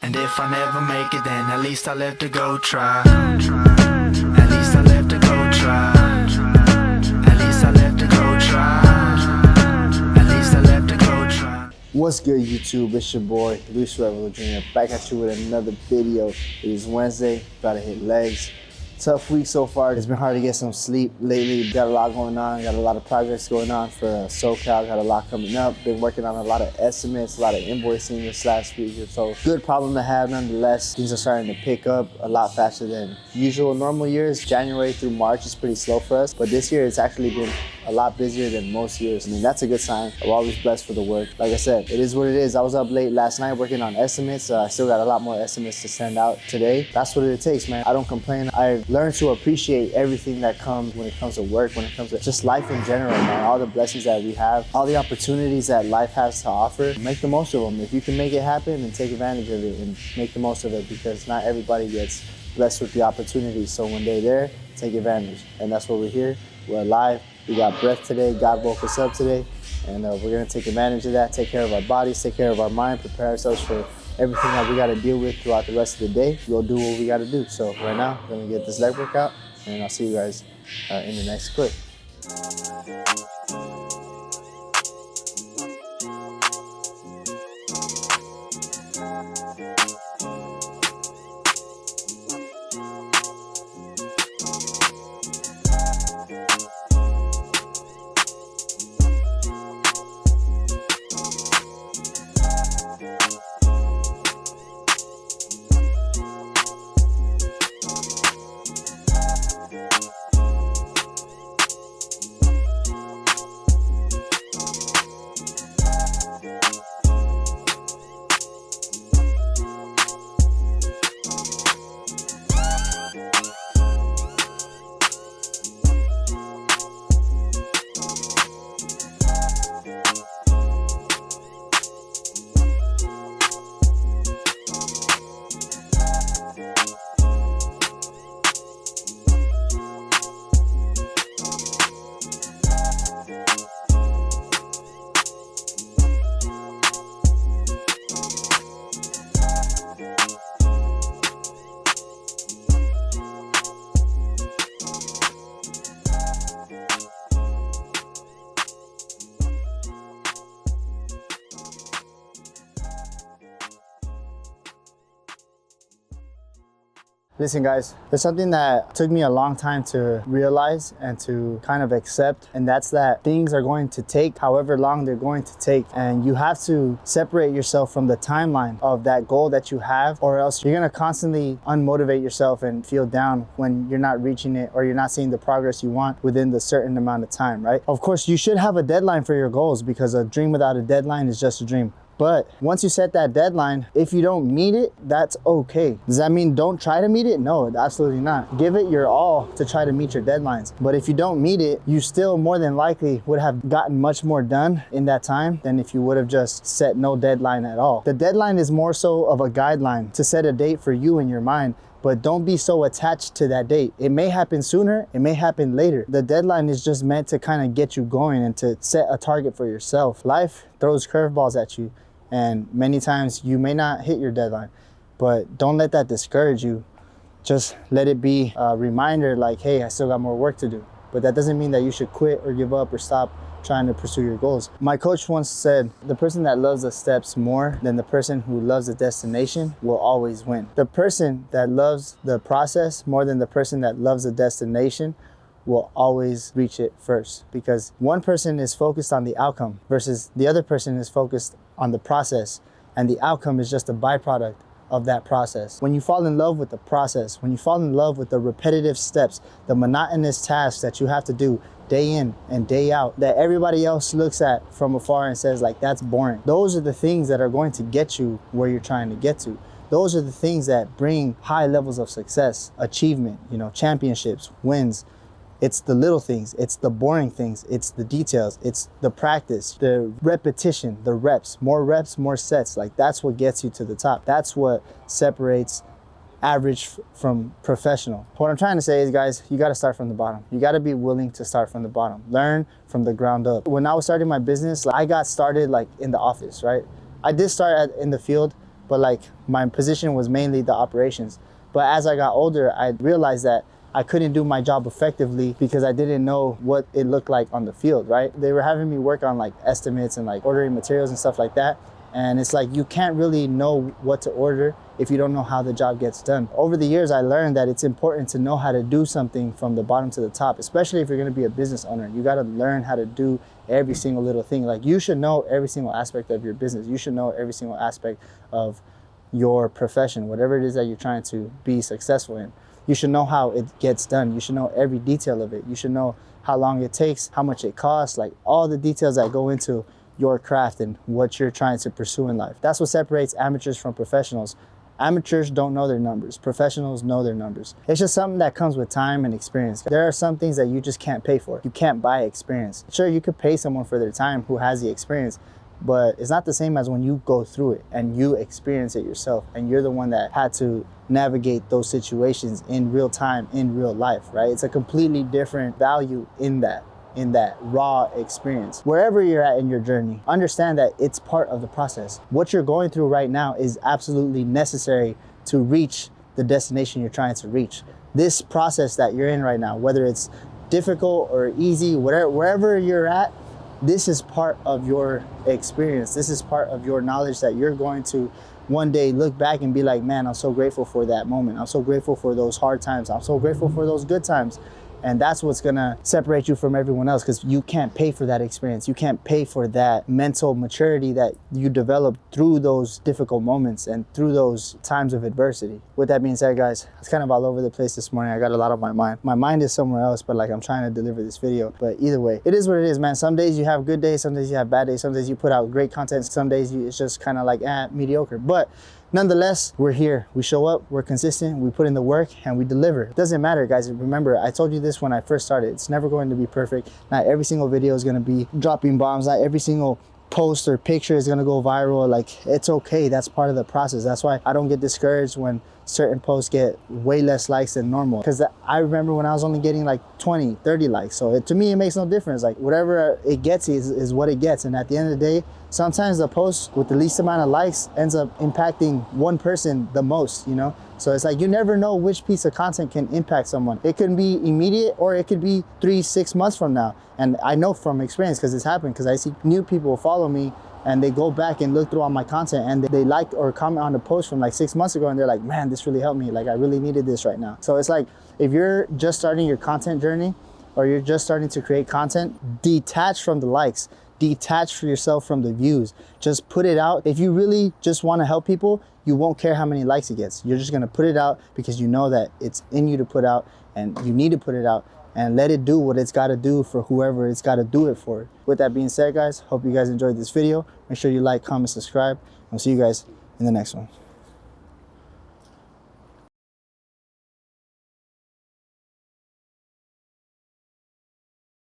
And if I never make it, then at least I left to go try. At least I left to go try. At least I left to go try. At least I left to go try. What's good, YouTube? It's your boy, Luis Rebel Jr. back at you with another video. It is Wednesday, about to hit legs. Tough week so far. It's been hard to get some sleep lately. Got a lot going on, got a lot of projects going on for SoCal, got a lot coming up. Been working on a lot of estimates, a lot of invoicing this last week or so. Good problem to have nonetheless. Things are starting to pick up a lot faster than usual. Normal years, January through March is pretty slow for us, but this year it's actually been a lot busier than most years. I mean, that's a good sign. I'm always blessed for the work. Like I said, it is what it is. I was up late last night working on estimates. I still got a lot more estimates to send out today. That's what it takes, man. I don't complain. I've learned to appreciate everything that comes when it comes to work, when it comes to just life in general, man. All the blessings that we have, all the opportunities that life has to offer, make the most of them. If you can make it happen, then take advantage of it and make the most of it, because not everybody gets blessed with the opportunities. So when they're there, take advantage. And that's why we're here. We're alive. We got breath today. God woke us up today. And we're going to take advantage of that, take care of our bodies, take care of our mind, prepare ourselves for everything that we got to deal with throughout the rest of the day. We'll do what we got to do. So right now, we're going to get this leg workout, and I'll see you guys in the next clip. Listen guys, there's something that took me a long time to realize and to kind of accept, and that's that things are going to take however long they're going to take, and you have to separate yourself from the timeline of that goal that you have, or else you're gonna constantly unmotivate yourself and feel down when you're not reaching it or you're not seeing the progress you want within the certain amount of time, right? Of course, you should have a deadline for your goals, because a dream without a deadline is just a dream. But once you set that deadline, if you don't meet it, that's okay. Does that mean don't try to meet it? No, absolutely not. Give it your all to try to meet your deadlines. But if you don't meet it, you still more than likely would have gotten much more done in that time than if you would have just set no deadline at all. The deadline is more so of a guideline to set a date for you in your mind, but don't be so attached to that date. It may happen sooner, it may happen later. The deadline is just meant to kind of get you going and to set a target for yourself. Life throws curveballs at you, and many times you may not hit your deadline, but don't let that discourage you. Just let it be a reminder like, hey, I still got more work to do. But that doesn't mean that you should quit or give up or stop trying to pursue your goals. My coach once said, the person that loves the steps more than the person who loves the destination will always win. The person that loves the process more than the person that loves the destination will always reach it first, because one person is focused on the outcome versus the other person is focused on the process, and the outcome is just a byproduct of that process. When you fall in love with the process, when you fall in love with the repetitive steps, the monotonous tasks that you have to do day in and day out, that everybody else looks at from afar and says like, that's boring. Those are the things that are going to get you where you're trying to get to. Those are the things that bring high levels of success, achievement, championships, wins. It's the little things, it's the boring things, it's the details, it's the practice, the repetition, the reps, more sets. Like, that's what gets you to the top. That's what separates average from professional. What I'm trying to say is, guys, you got to start from the bottom. You got to be willing to start from the bottom. Learn from the ground up. When I was starting my business, I got started like in the office, right? I did start in the field, but like my position was mainly the operations. But as I got older, I realized that I couldn't do my job effectively because I didn't know what it looked like on the field, right? They were having me work on like estimates and like ordering materials and stuff like that. And it's like, you can't really know what to order if you don't know how the job gets done. Over the years, I learned that it's important to know how to do something from the bottom to the top, especially if you're gonna be a business owner. You gotta learn how to do every single little thing. Like, you should know every single aspect of your business. You should know every single aspect of your profession, whatever it is that you're trying to be successful in. You should know how it gets done. You should know every detail of it. You should know how long it takes, how much it costs, like all the details that go into your craft and what you're trying to pursue in life. That's what separates amateurs from professionals. Amateurs don't know their numbers. Professionals know their numbers. It's just something that comes with time and experience. There are some things that you just can't pay for. You can't buy experience. Sure, you could pay someone for their time who has the experience, but it's not the same as when you go through it and you experience it yourself, and you're the one that had to navigate those situations in real time, in real life, right? It's a completely different value in that raw experience. Wherever you're at in your journey, understand that it's part of the process. What you're going through right now is absolutely necessary to reach the destination you're trying to reach. This process that you're in right now, whether it's difficult or easy, wherever you're at, this is part of your experience. This is part of your knowledge that you're going to one day look back and be like, man, I'm so grateful for that moment. I'm so grateful for those hard times. I'm so grateful for those good times. And that's what's gonna separate you from everyone else, because you can't pay for that experience. You can't pay for that mental maturity that you develop through those difficult moments and through those times of adversity. With that being said, guys, it's kind of all over the place this morning. I got a lot on my mind. My mind is somewhere else, but like, I'm trying to deliver this video. But either way, it is what it is, man. Some days you have good days, some days you have bad days, some days you put out great content, some days it's just kind of like mediocre. But nonetheless, we're here. We show up, we're consistent, we put in the work, and we deliver. It doesn't matter, guys. Remember, I told you this when I first started. It's never going to be perfect. Not every single video is going to be dropping bombs. Not every single post or picture is going to go viral. Like, it's okay. That's part of the process. That's why I don't get discouraged when certain posts get way less likes than normal, because I remember when I was only getting like 20, 30 likes. So to me, it makes no difference. Like, whatever it gets is what it gets. And at the end of the day, sometimes the post with the least amount of likes ends up impacting one person the most, you know? So it's like, you never know which piece of content can impact someone. It can be immediate, or it could be 3-6 months from now. And I know from experience, because it's happened, because I see new people follow me and they go back and look through all my content and they like or comment on the post from like 6 months ago, and they're like, man, this really helped me. Like, I really needed this right now. So it's like, if you're just starting your content journey, or you're just starting to create content, detach from the likes. Detach for yourself from the views. Just put it out. If you really just want to help people, you won't care how many likes it gets. You're just going to put it out because you know that it's in you to put out, and you need to put it out, and let it do what it's got to do for whoever it's got to do it for. With that being said, guys, hope you guys enjoyed this video. Make sure you like, comment, subscribe. I'll see you guys in the next one.